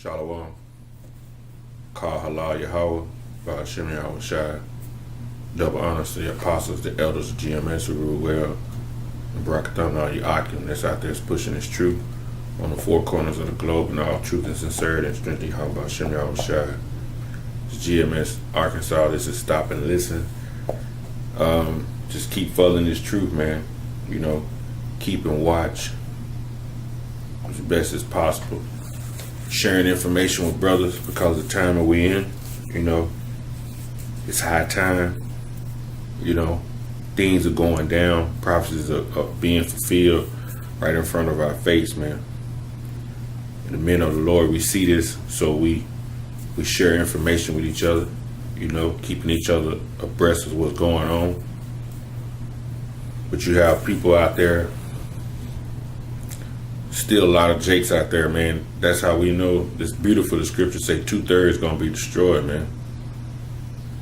Shalom. Call Halal Yahweh, Hashem Yahweh Shai. Double honors to the apostles, the elders of GMS who rule well. And Barakathon all you Akim that's out there is pushing this truth on the four corners of the globe and all truth and sincerity and strength of Yahweh Hashem Yahweh Shai. It's GMS Arkansas. This is Stop and Listen. Just keep following this truth, man. You know, keep and watch as best as possible. Sharing information with brothers because of the time that we in. You know, it's high time. You know, things are going down. Prophecies are being fulfilled right in front of our face, man. And the men of the Lord, we see this, so we share information with each other. You know, keeping each other abreast of what's going on. But you have people out there, still a lot of jakes out there, man. That's how we know it's beautiful. The scriptures say 2/3 gonna be destroyed, man.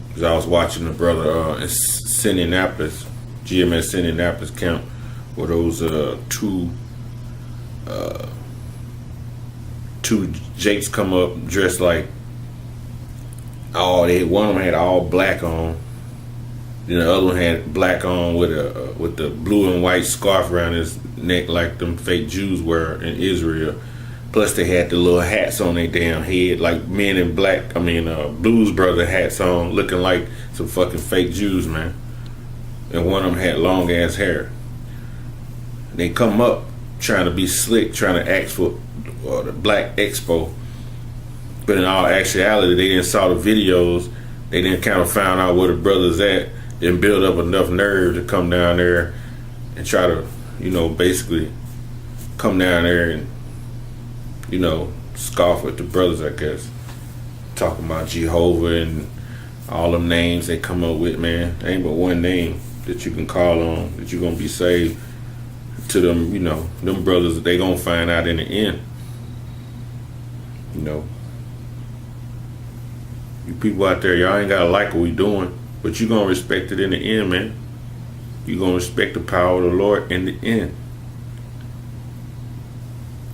Because I was watching the brother in Indianapolis, GMS Indianapolis camp, where those two jakes come up dressed like one of them had all black on. Then the other one had black on with the blue and white scarf around his neck like them fake Jews wear in Israel. Plus they had the little hats on their damn head like men in black, Blues Brother hats on looking like some fucking fake Jews, man. And one of them had long ass hair. They come up trying to be slick, trying to ask for the Black Expo. But in all actuality, they didn't saw the videos. They didn't kind of find out where the brother's at. Didn't build up enough nerve to come down there and try to, basically come down there and, scoff at the brothers, I guess. Talking about Jehovah and all them names they come up with, man. There ain't but one name that you can call on, that you're going to be saved. To them, them brothers, they going to find out in the end. You people out there, y'all ain't got to like what we doing. But you're going to respect it in the end, man. You're going to respect the power of the Lord in the end.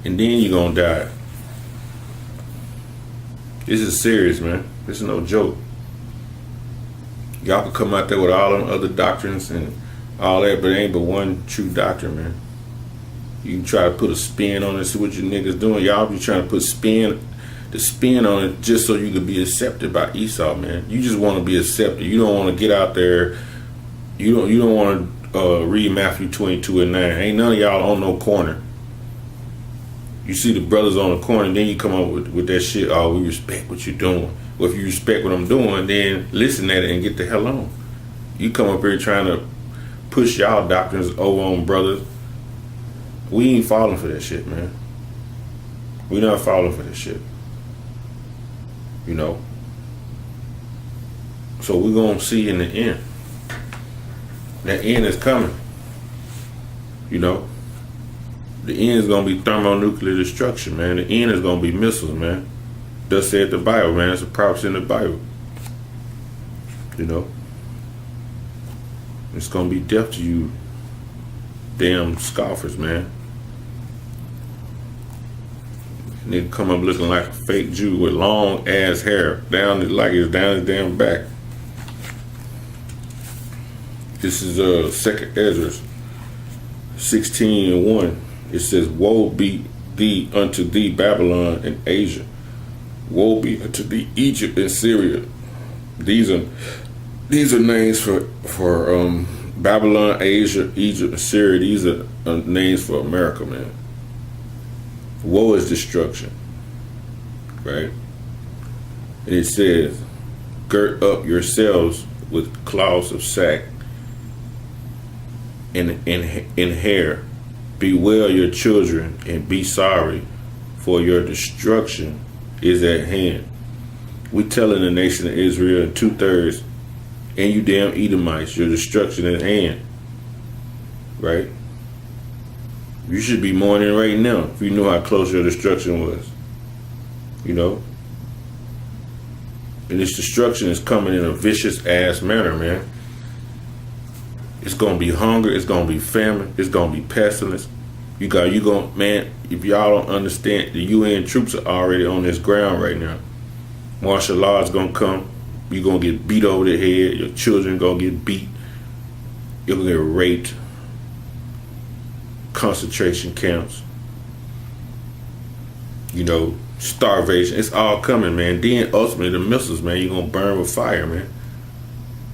And then you're going to die. This is serious, man. This is no joke. Y'all can come out there with all them other doctrines and all that, but it ain't but one true doctrine, man. You can try to put a spin on it, see what you niggas doing. Y'all be trying to put the spin on it just so you could be accepted by Esau, man. You just want to be accepted. You don't want to get out there. You don't want to read Matthew 22:9. Ain't none of y'all on no corner. You see the brothers on the corner, then you come up with that shit. Oh, we respect what you're doing. Well, if you respect what I'm doing, then listen at it and get the hell on. You come up here trying to push y'all doctrines over on brothers. We ain't falling for that shit, man. We not falling for this shit. So we're going to see in the end. That end is coming. The end is going to be thermonuclear destruction, man. The end is going to be missiles, man. Thus said the Bible, man. It's a prophecy in the Bible. It's going to be death to you damn scoffers, man. Nigga come up looking like a fake Jew with long ass hair down his damn back. This is 2nd Ezra 16:1. It says, "Woe be thee unto thee, Babylon and Asia. Woe be unto thee, Egypt and Syria." These are names for Babylon, Asia, Egypt, and Syria. These are names for America, man. Woe is destruction, right? And it says, "Girt up yourselves with cloths of sack and hair. Bewail your children and be sorry, for your destruction is at hand." We telling the nation of Israel and 2/3, and you damn Edomites, your destruction is at hand, right? You should be mourning right now if you knew how close your destruction was. And this destruction is coming in a vicious ass manner, man. It's going to be hunger. It's going to be famine. It's going to be pestilence. You gon' man, if y'all don't understand, the UN troops are already on this ground right now. Martial law is gonna come. You gonna get beat over the head. Your children gonna get beat. You're gonna get raped. Concentration camps. You know, starvation. It's all coming, man. Then ultimately the missiles, man, you're gonna burn with fire, man.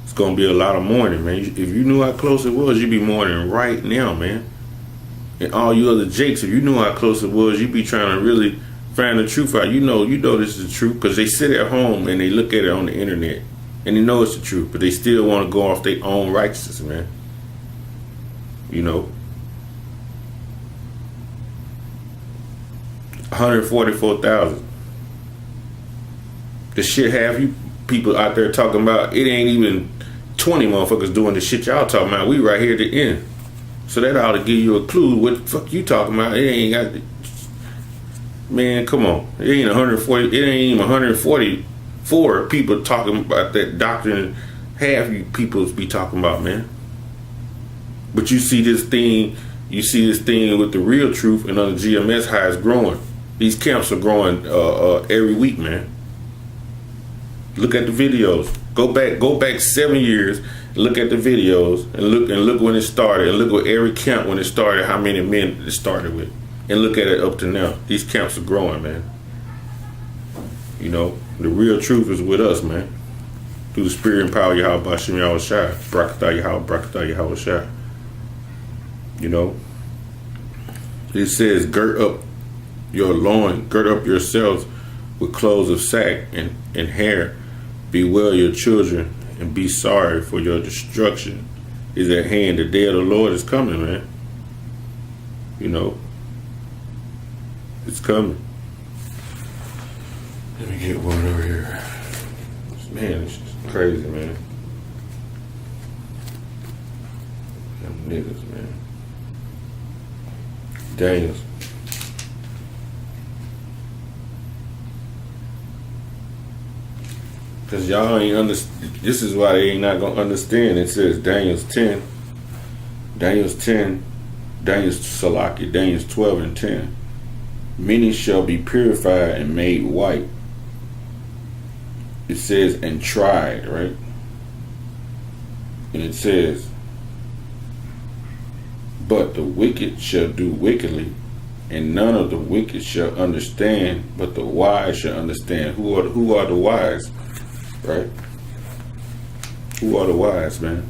It's gonna be a lot of mourning, man. If you knew how close it was, you'd be mourning right now, man. And all you other jakes, if you knew how close it was, you'd be trying to really find the truth out. You know this is the truth, because they sit at home and they look at it on the internet and they know it's the truth, but they still want to go off their own righteousness, man. You know, 144,000. The shit have you people out there talking about, it ain't even 20 motherfuckers doing the shit y'all talking about. We right here at the end. So that ought to give you a clue what the fuck you talking about. It ain't got, man, come on. It ain't 140, it ain't even 144 people talking about that doctrine half you people be talking about, man. But you see this thing with the real truth, and on the GMS how it's growing. These camps are growing every week, man. Look at the videos. Go back 7 years. Look at the videos and look when it started, and look at every camp when it started, how many men it started with, and look at it up to now. These camps are growing, man. You know, the real truth is with us, man. Through the spirit and power of Yahweh Bashem Yahweh Shai. Brakatah Yahweh, Brakatah Yahweh Shai. You know, it says, gird up your loin, gird up yourselves with clothes of sack and hair. Bewail your children and be sorry, for your destruction is at hand. The day of the Lord is coming, man. You know, it's coming. Let me get one over here. Man, it's just crazy, man. Them niggas, man. Daniels. Because y'all ain't understand. This is why they ain't not going to understand. It says Daniels 10, Daniels 12 and 10. Many shall be purified and made white. It says, and tried, right? And it says, but the wicked shall do wickedly, and none of the wicked shall understand, but the wise shall understand. Who are the wise? Right? Who are the wise, man?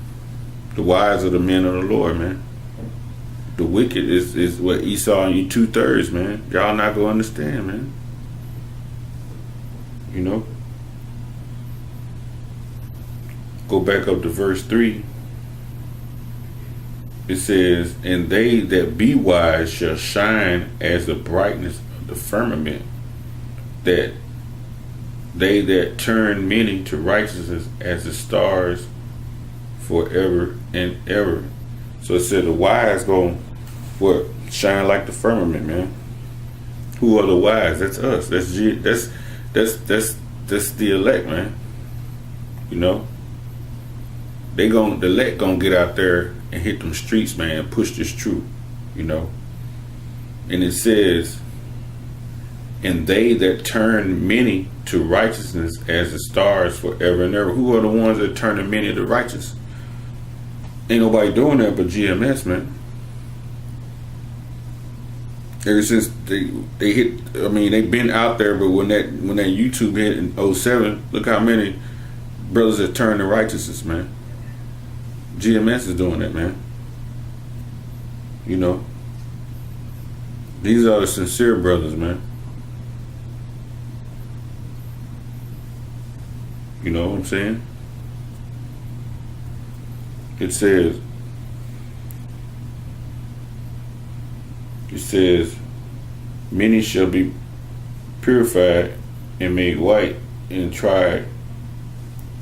The wise are the men of the Lord, man. The wicked is what Esau and you 2/3, man. Y'all not gonna understand, man. You know? Go back up to verse 3. It says, and they that be wise shall shine as the brightness of the firmament, that they that turn many to righteousness as the stars forever and ever. So it said the wise gonna shine like the firmament, man. Who are the wise? That's us. That's the elect, man. You know, the elect gonna get out there and hit them streets, man, and push this truth, you know. And it says, and they that turn many to righteousness as the stars forever and ever. Who are the ones that turn the many to righteous? Ain't nobody doing that but GMS, man. Ever since they hit, I mean, they've been out there, but when that YouTube hit in 07, look how many brothers that turned to righteousness, man. GMS is doing that, man. You know, these are the sincere brothers, man. You know what I'm saying? It says, many shall be purified and made white and tried.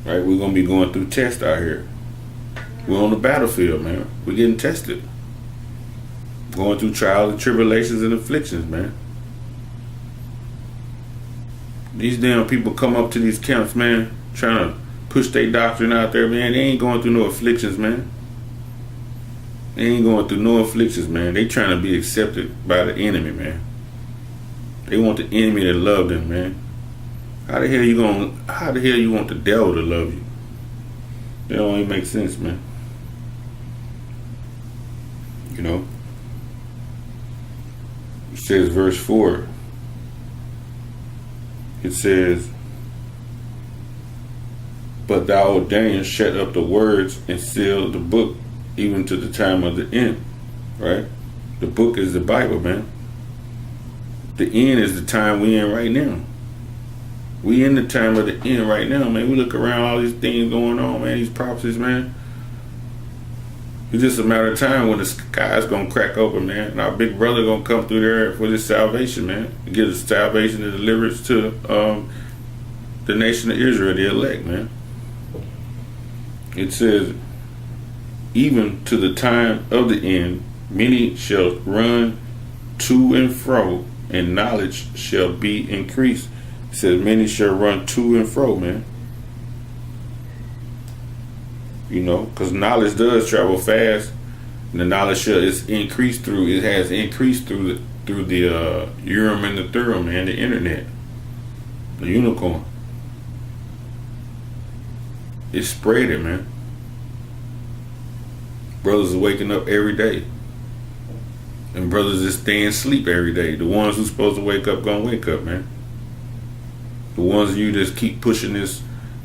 Right? We're going to be going through tests out here. We're on the battlefield, man. We're getting tested. Going through trials and tribulations and afflictions, man. These damn people come up to these camps, man, trying to push their doctrine out there, man. They ain't going through no afflictions, man. They ain't going through no afflictions, man. They trying to be accepted by the enemy, man. They want the enemy to love them, man. How the hell you want the devil to love you? That don't even make sense, man. You know? It says verse 4. It says, but thou, O Daniel, shut up the words and seal the book even to the time of the end. Right? The book is the Bible, man. The end is the time we in right now. We in the time of the end right now, man. We look around, all these things going on, man. These prophecies, man. It's just a matter of time when the sky's gonna crack open, man. And our big brother gonna come through there for this salvation, man. Give us salvation and deliverance to the nation of Israel, the elect, man. It says, even to the time of the end, many shall run to and fro, and knowledge shall be increased. It says many shall run to and fro, man. You know, because knowledge does travel fast, and the knowledge is increased through. It has increased through the Urim and the Thummim, man. The internet, the unicorn. It's spreading, man. Brothers are waking up every day, and brothers is staying asleep every day. The ones who's supposed to wake up gonna wake up, man. The ones you just keep pushing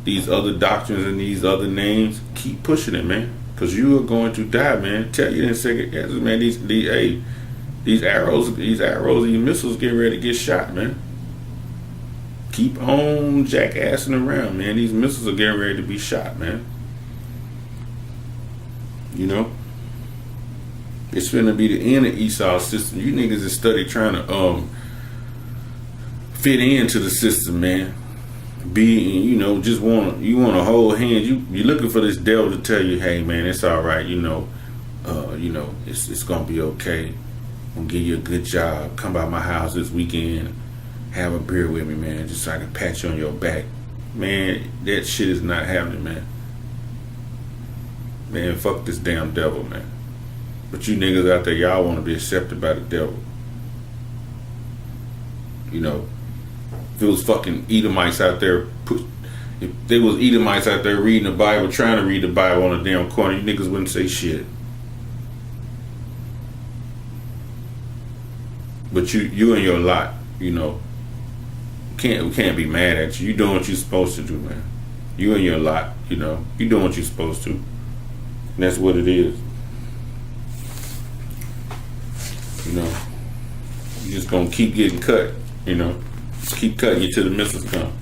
these other doctrines and these other names, keep pushing it, man. Because you are going to die, man. Tell you in second guesses, man. These arrows, these missiles getting ready to get shot, man. Keep on jackassing around, man. These missiles are getting ready to be shot, man. You know? It's finna be the end of Esau's system. You niggas is study trying to fit into the system, man. You want to hold hands. You're looking for this devil to tell you, hey man, it's all right, it's gonna be okay. I'm gonna give you a good job. Come by my house this weekend, have a beer with me, man, just so I can pat you on your back. Man, that shit is not happening, man. Man, fuck this damn devil, man. But you niggas out there, y'all want to be accepted by the devil. You know, if it was fucking Edomites out there, if there was Edomites out there reading the Bible, trying to read the Bible on a damn corner, you niggas wouldn't say shit. But you and your lot, we can't be mad at you. You doing what you're supposed to do, man. You and your lot, you doing what you're supposed to. And that's what it is. You just gonna keep getting cut, Just keep cutting you till the missiles come.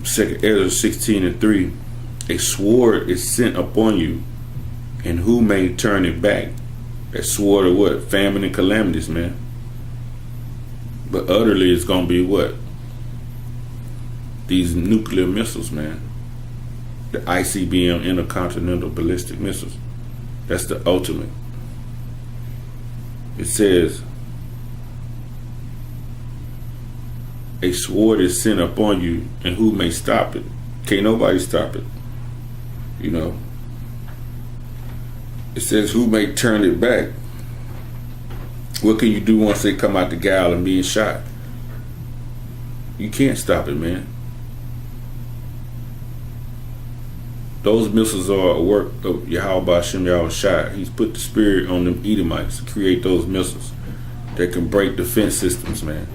Second Ezra 16:3. A sword is sent upon you, and who may turn it back? A sword of what? Famine and calamities, man. But utterly it's gonna be what? These nuclear missiles, man. The ICBM, intercontinental ballistic missiles. That's the ultimate. It says, a sword is sent upon you, and who may stop it? Can't nobody stop it. It says, who may turn it back? What can you do once they come out the gal and being shot? You can't stop it, man. Those missiles are a work of Yahweh Hashem Yahushua. He's put the spirit on them Edomites to create those missiles that can break defense systems, man.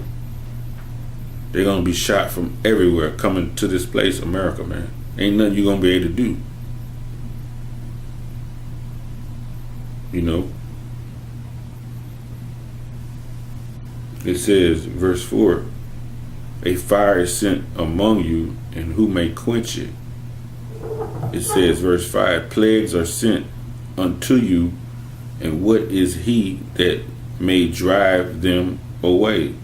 They're going to be shot from everywhere coming to this place, America, man. Ain't nothing you're going to be able to do. It says, verse 4, a fire is sent among you, and who may quench it? It says, verse 5, plagues are sent unto you, and what is he that may drive them away?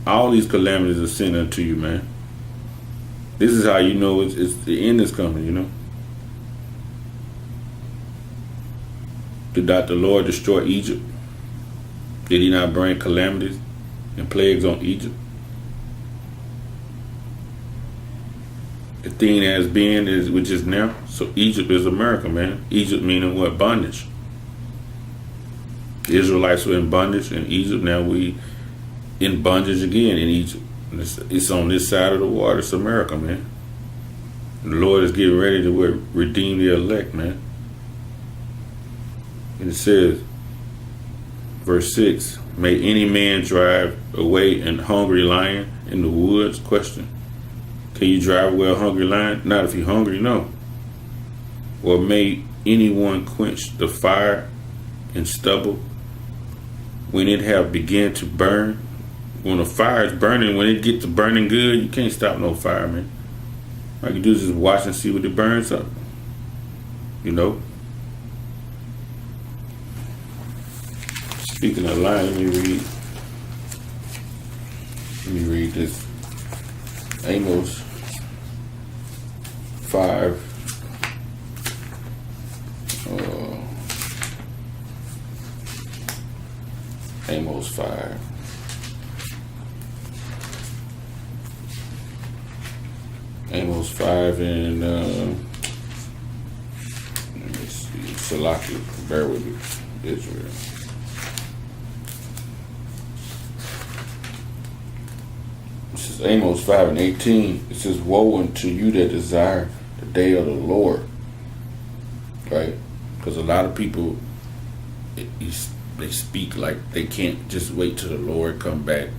All these calamities are sent unto you, man. This is how you know it's the end is coming, Did not the Lord destroy Egypt? Did he not bring calamities and plagues on Egypt? The thing that has been is which is now. So Egypt is America, man. Egypt meaning what? Bondage. The Israelites were in bondage in Egypt. Now we in bondage again in Egypt. It's on this side of the water. It's America, man. The Lord is getting ready to redeem the elect, man. And it says, verse 6, may any man drive away an hungry lion in the woods? Question. Can you drive away a hungry lion? Not if you're hungry, no. Or may anyone quench the fire in stubble when it have begun to burn? When a fire is burning, when it gets to burning good, you can't stop no fire, man. All you do is just watch and see what it burns up. You know? Speaking of lying, let me read this. Amos 5. Amos 5. Amos 5 and let me see. Salaki, bear with me. Israel. This is Amos 5 and 18. It says, woe unto you that desire the day of the Lord. Right? Because a lot of people, they speak like they can't just wait till the Lord come back.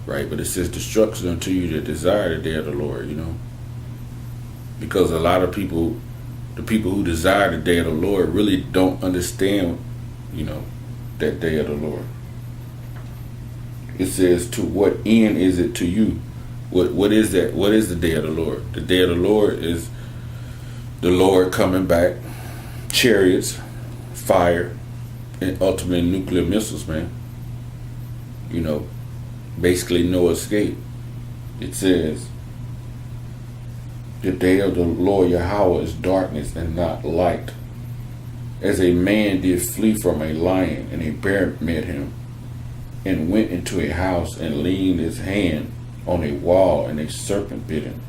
Right? But it says destruction unto you that desire the day of the Lord, you know. Because a lot of people, the people who desire the day of the Lord really don't understand, you know, that day of the Lord. It says, to what end is it to you? What is that? What is the day of the Lord? The day of the Lord is the Lord coming back, chariots, fire, and ultimately nuclear missiles, man. You know, basically no escape. It says, the day of the Lord Yahweh is darkness and not light. As a man did flee from a lion, and a bear met him, and went into a house and leaned his hand on a wall, and a serpent bit him.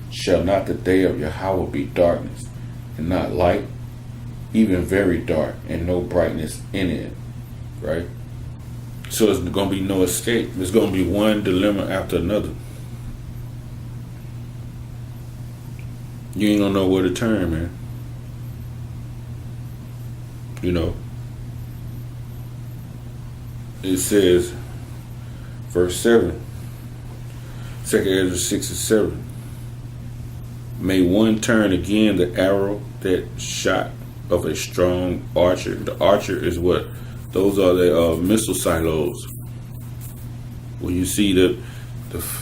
Shall not the day of Yahweh be darkness and not light, even very dark, and no brightness in it? Right? So there's going to be no escape. There's going to be one dilemma after another. You ain't going to know where to turn, man. You know. It says, verse 7, 2 Ezra 6 and 7. May one turn again the arrow that shot of a strong archer. The archer is what? Those are the missile silos. When you see the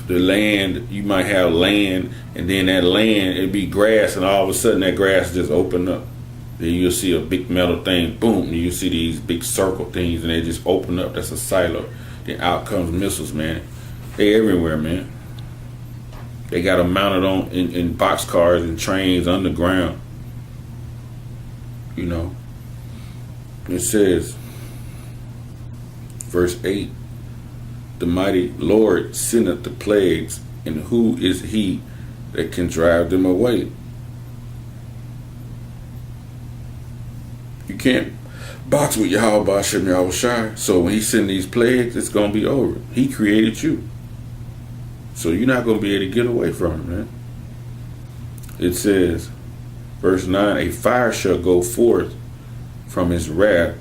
land, you might have land, and then that land, it'd be grass, and all of a sudden that grass just open up. Then you'll see a big metal thing, boom, and you see these big circle things, and they just open up. That's a silo. Then out comes missiles, man. They everywhere, man. They got them mounted on in boxcars and trains underground. You know. It says, verse 8, the mighty Lord sendeth the plagues, and who is he that can drive them away? You can't box with Yahweh B'Shem Yahushai. So when he send these plagues, it's going to be over. He created you. So you're not going to be able to get away from him, man. It says, verse 9, a fire shall go forth from his wrath,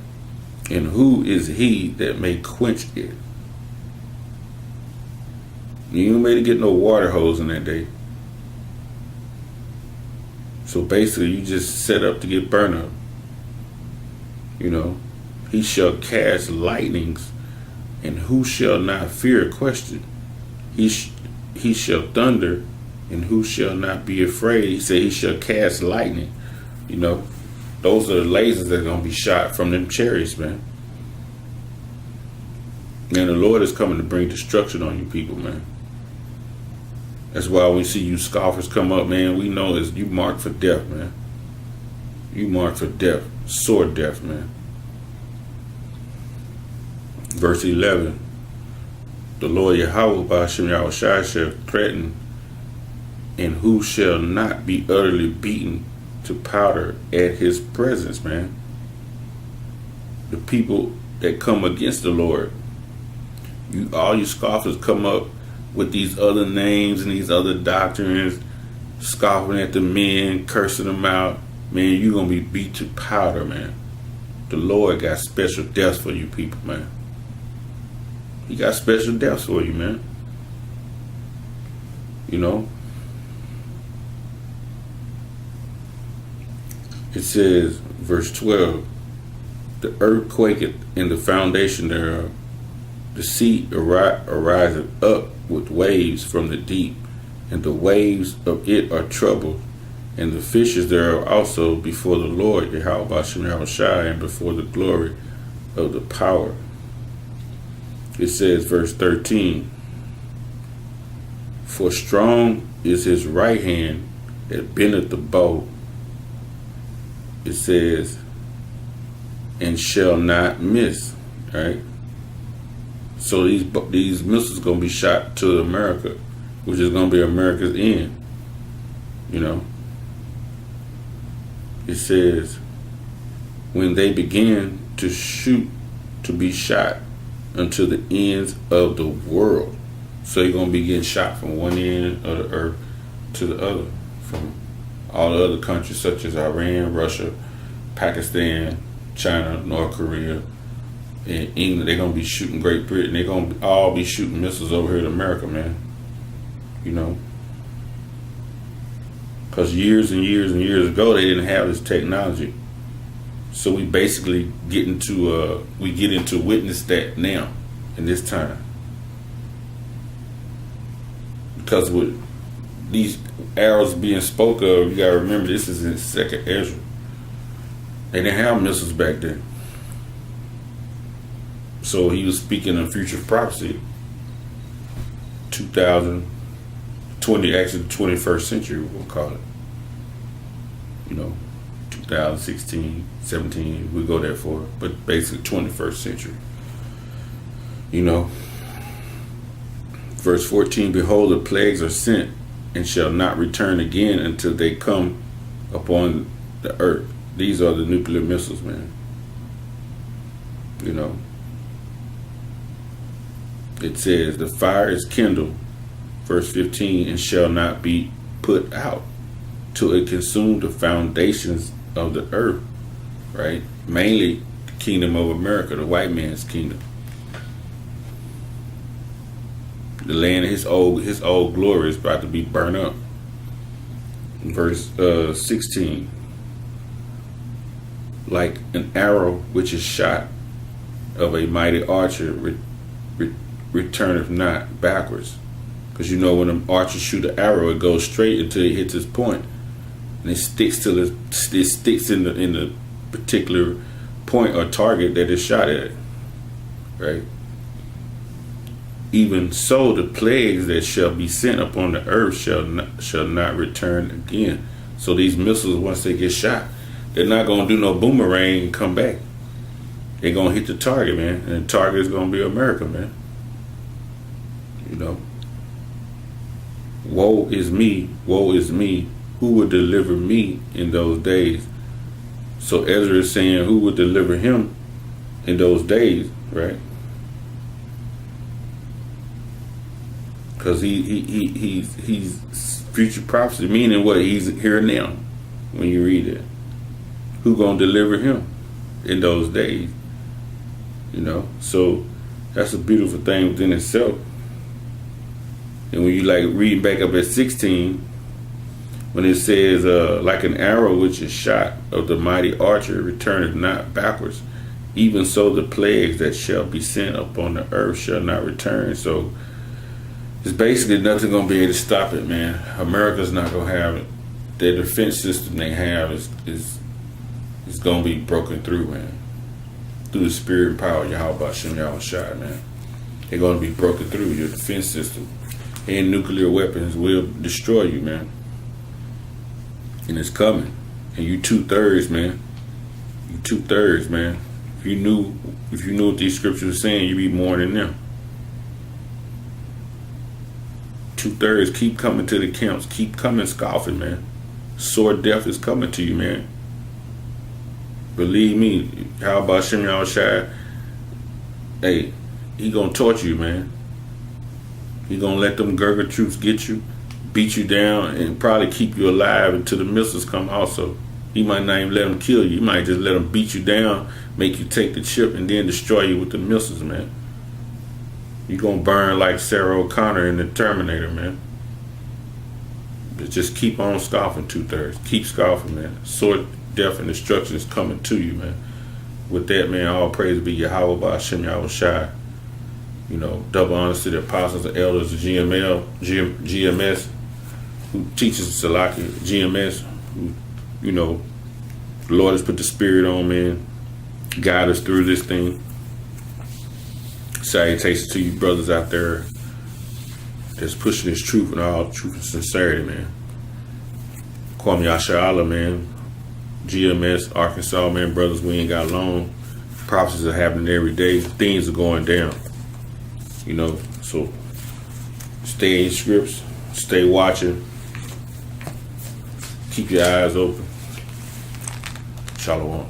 and who is he that may quench it? You ain't made to get no water hose in that day. So basically, you just set up to get burned up. You know, he shall cast lightnings, and who shall not fear? Question. He shall thunder, and who shall not be afraid? He said he shall cast lightning. You know, those are the lasers that are going to be shot from them chariots, man. Man, the Lord is coming to bring destruction on you people, man. That's why when we see you scoffers come up, man, we know it's you marked for death, man. You marked for death, sword death, man. Verse 11, the Lord Yahweh B'Shem Yahushai shall threaten and who shall not be utterly beaten to powder at his presence, man. The people that come against the Lord, all you scoffers come up with these other names and these other doctrines, scoffing at the men, cursing them out, man, you're going to be beat to powder, man. The Lord got special deaths for you people, man. He got special deaths for you, man. You know? It says, verse 12, the earth quaketh in the foundation thereof. The sea ariseth up with waves from the deep, and the waves of it are troubled, and the fishes thereof also before the Lord, Yahweh and before the glory of the power. It says, verse 13, for strong is his right hand that bendeth the bow. It says, and shall not miss, right? So these missiles going to be shot to America, which is going to be America's end. You know, it says, when they begin to shoot, to be shot unto the ends of the world. So you're going to be getting shot from one end of the earth to the other, from all the other countries such as Iran, Russia, Pakistan, China, North Korea, and England. They're going to be shooting Great Britain. They're going to all be shooting missiles over here to America, man. You know, because years and years and years ago, they didn't have this technology. So we basically get into witness that now in this time. Because with these arrows being spoke of, you gotta remember this is in 2nd Ezra. They didn't have missiles back then. So he was speaking of future prophecy. 2020, actually the 21st century, we'll call it. You know, 2016, 17, we go there for it. But basically 21st century. You know. Verse 14, behold, the plagues are sent and shall not return again until they come upon the earth. These are the nuclear missiles, man. You know. It says, the fire is kindled, verse 15, and shall not be put out till it consume the foundations of the earth, right? Mainly the kingdom of America, the white man's kingdom. The land of his old glory is about to be burnt up. Verse 16, like an arrow which is shot of a mighty archer returneth not backwards. Because you know when an archer shoot an arrow, it goes straight until it hits its point, and it sticks till it sticks in the particular point or target that it's shot at, right? Even so, the plagues that shall be sent upon the earth shall not return again. So these missiles, once they get shot, they're not going to do no boomerang and come back. They're going to hit the target, man. And the target is going to be America, man. You know. Woe is me, who will deliver me in those days? So Ezra is saying, who would deliver him in those days, right? Because he's future prophecy, meaning what? He's here now. When you read it, who gonna deliver him in those days? You know, so that's a beautiful thing within itself. And when you like read back up at 16, when it says, like an arrow which is shot of the mighty archer returneth not backwards, even so the plagues that shall be sent upon the earth shall not return. So it's basically nothing gonna be able to stop it, man. America's not gonna have it. Their defense system they have is gonna be broken through, man. Through the spirit and power of Yahweh Shem Yahweh, man. They're gonna be broken through your defense system. And nuclear weapons will destroy you, man. And it's coming. And you 2/3, man. You 2/3, man. If you knew what these scriptures are saying, you'd be mourning them. 2/3 keep coming to the camps. Keep coming scoffing, man. Sword death is coming to you, man. Believe me. How about Shem Yahushua? Hey, he gonna torture you, man. He gonna let them Gurga troops get you, beat you down, and probably keep you alive until the missiles come also. He might not even let them kill you. He might just let them beat you down, make you take the chip, and then destroy you with the missiles, man. You gonna burn like Sarah O'Connor in the Terminator, man. But just keep on scoffing, 2/3. Keep scoffing, man. Sword, death, and destruction is coming to you, man. With that, man, all praise be Yahweh by Hashem Yahushai. You know, double honors to the apostles, the elders, the GMS, who teaches Salaki, GMS, who, you know, the Lord has put the Spirit on, man. Guide us through this thing. Salutations to you brothers out there that's pushing this truth and all truth and sincerity, man. Kwame Yasha'Allah, man. GMS, Arkansas, man, brothers, we ain't got long. Prophecies are happening every day. Things are going down. You know, so stay in scripts, stay watching, keep your eyes open. Shalom.